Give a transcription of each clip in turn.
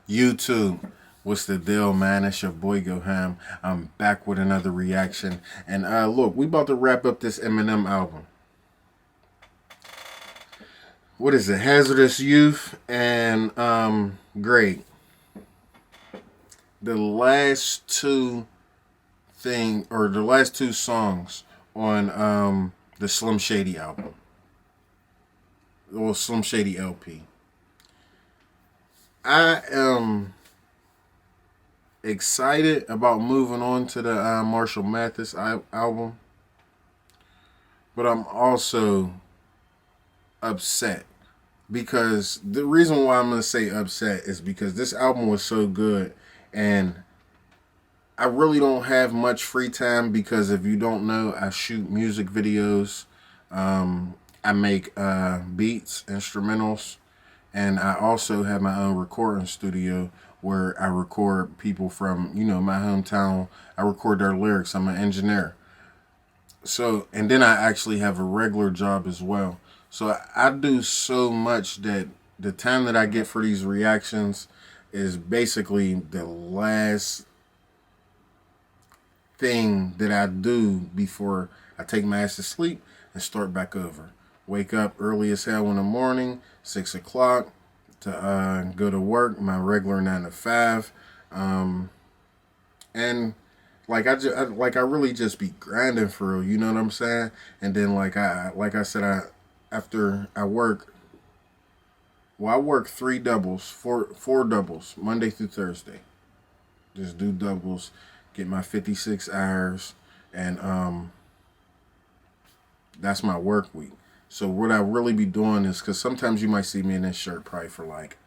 YouTube, what's the deal, man? It's your boy GoHammTV. I'm back with another reaction. And look, we about to wrap up this Eminem album. What is it? Hazardous Youth and Great. The last two the last two songs on the Slim Shady album. Well, Slim Shady LP. I am excited about moving on to the Marshall Mathers album, but I'm also upset because the reason why I'm going to say upset is because this album was so good, and I really don't have much free time because if you don't know, I shoot music videos. I make beats, instrumentals, and I also have my own recording studio where I record people from, my hometown. I record their lyrics. I'm an engineer. So, and then I actually have a regular job as well. So I do so much that the time that I get for these reactions is basically the last thing that I do before I take my ass to sleep and start back over. Wake up early as hell in the morning, 6 o'clock, to go to work, my regular 9 to 5. And like I really just be grinding for real, you know what I'm saying? And then like I said, after I work, I work four doubles, Monday through Thursday. Just do doubles, get my 56 hours, and that's my work week. So what I really be doing is, because sometimes you might see me in this shirt probably for like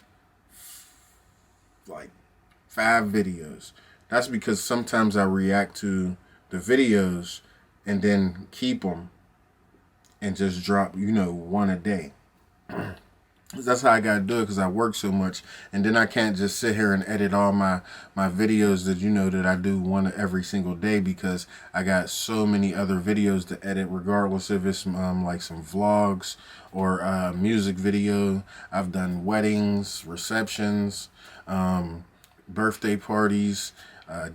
5 videos. That's because sometimes I react to the videos and then keep them and just drop, one a day. That's how I gotta do it, because I work so much, and then I can't just sit here and edit all my videos that I do one every single day, because I got so many other videos to edit, regardless if it's like some vlogs or music video. I've done weddings, receptions, birthday parties,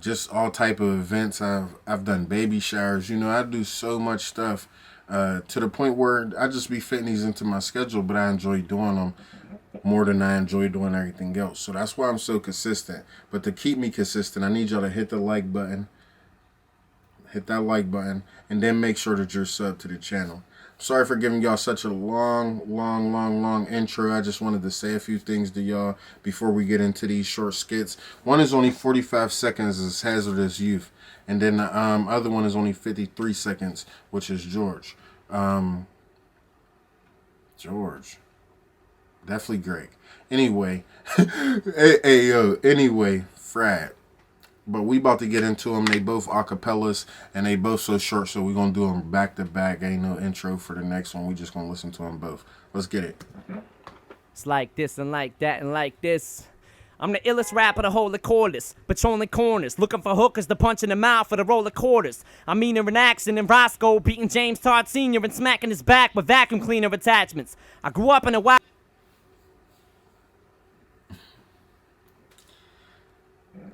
just all type of events. I've done baby showers. I do so much stuff. To the point where I just be fitting these into my schedule, but I enjoy doing them more than I enjoy doing everything else. So that's why I'm so consistent. But to keep me consistent, I need y'all to hit the like button. Hit that like button, and then make sure that you're subbed to the channel. Sorry for giving y'all such a long intro. I just wanted to say a few things to y'all before we get into these short skits. One is only 45 seconds, is Hazardous Youth. And then the other one is only 53 seconds, which is George. George. Definitely great. Anyway. Anyway, Frad. But we about to get into them. They both acapellas, and they both so short, so we're going to do them back to back. Ain't no intro for the next one. We just going to listen to them both. Let's get it. It's like this and like that and like this. I'm the illest rapper to hold the cordless, patrolling corners, looking for hookers to punch in the mouth for the roll of quarters. I'm meaner in action than Roscoe, beating James Todd Sr. and smacking his back with vacuum cleaner attachments. I grew up in a wild...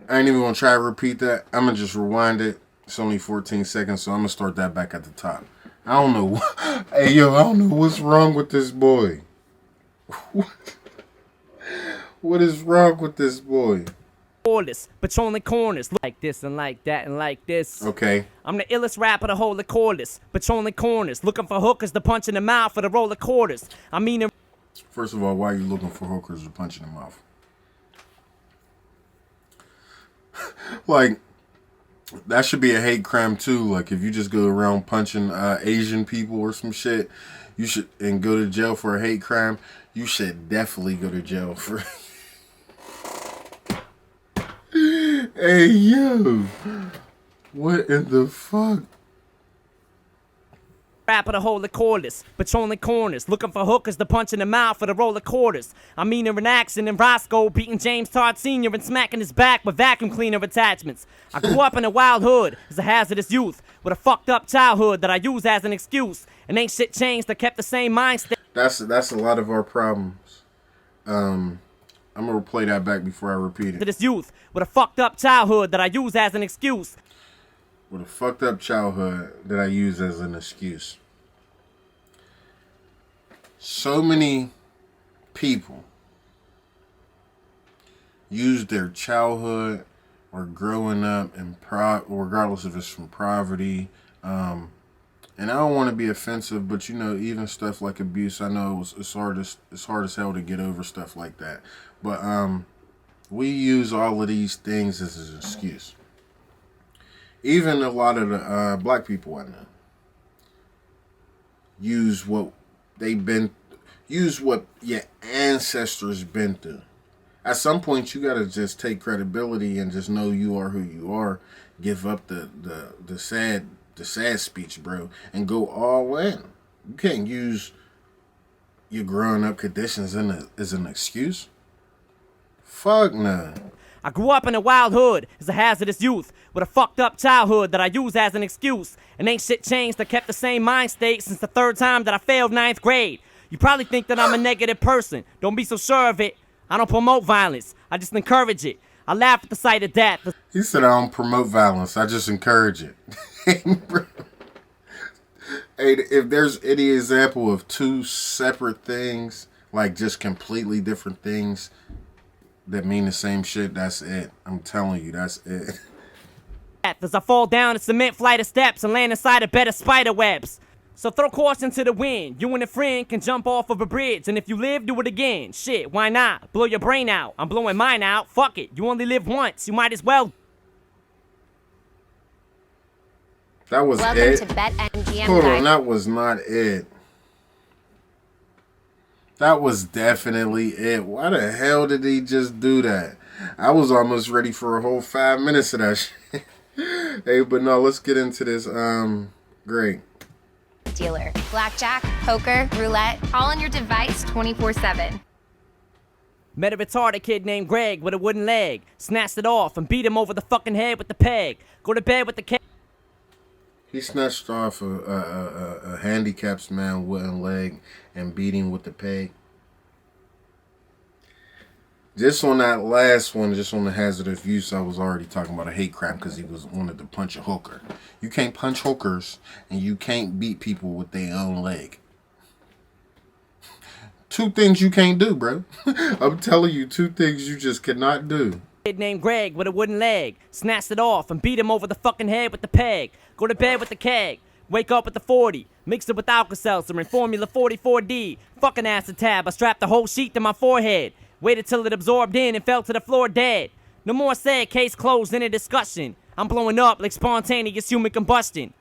I ain't even going to try to repeat that. I'm going to just rewind it. It's only 14 seconds, so I'm going to start that back at the top. I don't know. Hey, yo, I don't know what's wrong with this boy. What is wrong with this boy? Cordless, patrolling corners, like this and like that and like this. Okay. I'm the illest rapper to hold the cordless, patrolling corners, looking for hookers to punch in the mouth for the roll of quarters. I mean... First of all, why are you looking for hookers to punch in the mouth? Like, that should be a hate crime too. Like, if you just go around punching Asian people or some shit, you should, and go to jail for a hate crime, you should definitely go to jail for... Hey, yo. What in the fuck? Rapper to hold the cordless, patrolling corners, looking for hookers to punch in the mouth for the roll of quarters. I'm meaner in action than Roscoe, beating James Todd Sr. and smacking his back with vacuum cleaner attachments. I grew up in a wild hood as a hazardous youth, with a fucked up childhood that I use as an excuse. And ain't shit changed, I kept the same mind state. That's a lot of our problems. I'm gonna play that back before I repeat it. Hazardous youth with a fucked up childhood that I use as an excuse. With a fucked up childhood that I use as an excuse. So many people use their childhood or growing up and regardless if it's from poverty, and I don't want to be offensive, but you know, even stuff like abuse, I know it's hard as hell to get over stuff like that. But we use all of these things as an excuse. Even a lot of the black people I know use what your ancestors been through. At some point, you gotta just take credibility and just know you are who you are. Give up the sad speech, bro, and go all in. You can't use your growing up conditions as an excuse. Fuck no. I grew up in a wild hood as a hazardous youth with a fucked up childhood that I use as an excuse. And ain't shit changed. I kept the same mind state since the third time that I failed 9th grade. You probably think that I'm a negative person. Don't be so sure of it. I don't promote violence. I just encourage it. I laugh at the sight of death. He said I don't promote violence. I just encourage it. Hey, if there's any example of two separate things, like just completely different things that mean the same shit, that's it. I'm telling you, that's it. As I fall down a cement flight of steps and land inside a bed of spider webs. So throw caution to the wind. You and a friend can jump off of a bridge, and if you live, do it again. Shit, why not? Blow your brain out. I'm blowing mine out. Fuck it. You only live once. You might as well. That was Welcome it. to BetMGM. Hold on, that was not it. That was definitely it. Why the hell did he just do that? I was almost ready for a whole 5 minutes of that shit. Hey, but no, let's get into this. Great. Dealer. Blackjack, poker, roulette, all on your device 24/7. Met a retarded kid named Greg with a wooden leg. Snatched it off and beat him over the fucking head with the peg. Go to bed with the He snatched off a handicapped man wooden leg and beat him with the peg. Just on that last one, just on the hazardous use, I was already talking about a hate crime because he wanted to punch a hooker. You can't punch hookers and you can't beat people with their own leg. Two things you can't do, bro. I'm telling you, two things you just cannot do. kid named Greg with a wooden leg. Snatched it off and beat him over the fucking head with the peg. Go to bed with the keg. Wake up with the 40. Mix it with Alka-Seltzer and Formula 44D. Fucking acid tab. I strapped the whole sheet to my forehead. Waited till it absorbed in and fell to the floor dead. No more said, case closed, in a discussion. I'm blowing up like spontaneous human combustion.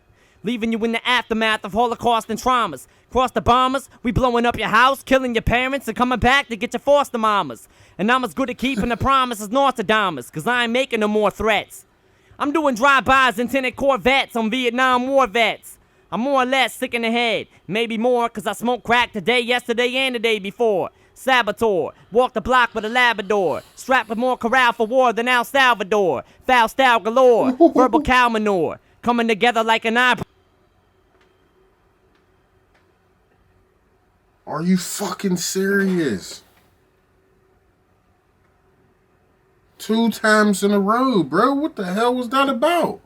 Leaving you in the aftermath of Holocaust and traumas. Cross the bombers, we blowing up your house, killing your parents, and coming back to get your foster mamas. And I'm as good at keeping the promise as Nostradamus, cause I ain't making no more threats. I'm doing drive-bys in tinted Corvettes on Vietnam War vets. I'm more or less sick in the head, maybe more, cause I smoked crack today, yesterday, and the day before. Saboteur, walk the block with a Labrador, strapped with more corral for war than El Salvador. Foul style galore, verbal cow manure, coming together like an eye. Are you fucking serious? 2 times in a row, bro. What the hell was that about?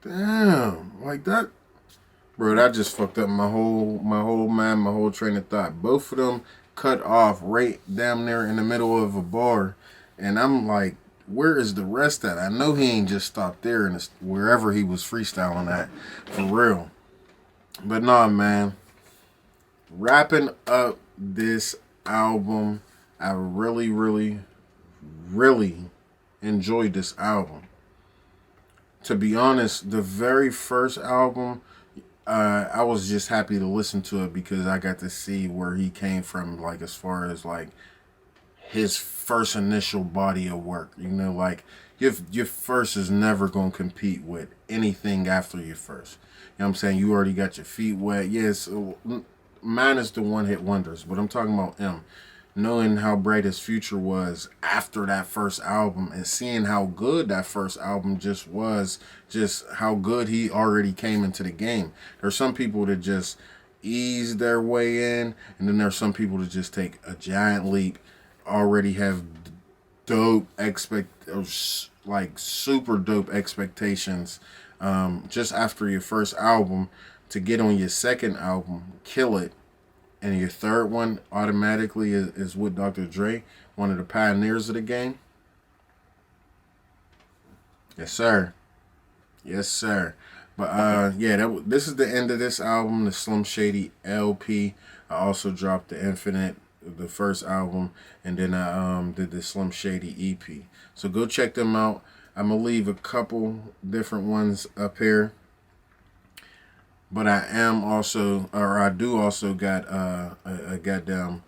Damn, like that. Bro, that just fucked up my whole mind, my whole train of thought. Both of them cut off right down there in the middle of a bar. And I'm like, where is the rest at? I know he ain't just stopped there and wherever he was freestyling at, for real. But nah, man. Wrapping up this album, I really, really, really enjoyed this album. To be honest, the very first album, I was just happy to listen to it because I got to see where he came from, like as far as like his first initial body of work. You know, like your first is never gonna compete with anything after your first. You know what I'm saying? You already got your feet wet. Yes, mine is the one hit wonders, but I'm talking about him. Knowing how bright his future was after that first album and seeing how good that first album just was, just how good he already came into the game. There's some people that just, ease their way in, and then there's some people that just take a giant leap, already have dope like super dope expectations just after your first album to get on your second album, kill it, and your third one automatically is with Dr. Dre, one of the pioneers of the game. Yes, sir. Yes, sir. But yeah, this is the end of this album, the Slim Shady LP. I also dropped the Infinite, the first album, and then I did the Slim Shady EP. So go check them out. I'm gonna leave a couple different ones up here, but I do also got a goddamn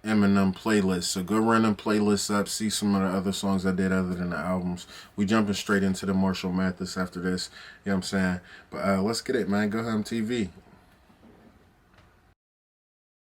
Eminem playlist. So go run them playlists up, see some of the other songs I did other than the albums. We jumping straight into the Marshall Mathers after this. You know what I'm saying? But let's get it, man. GoHammTV.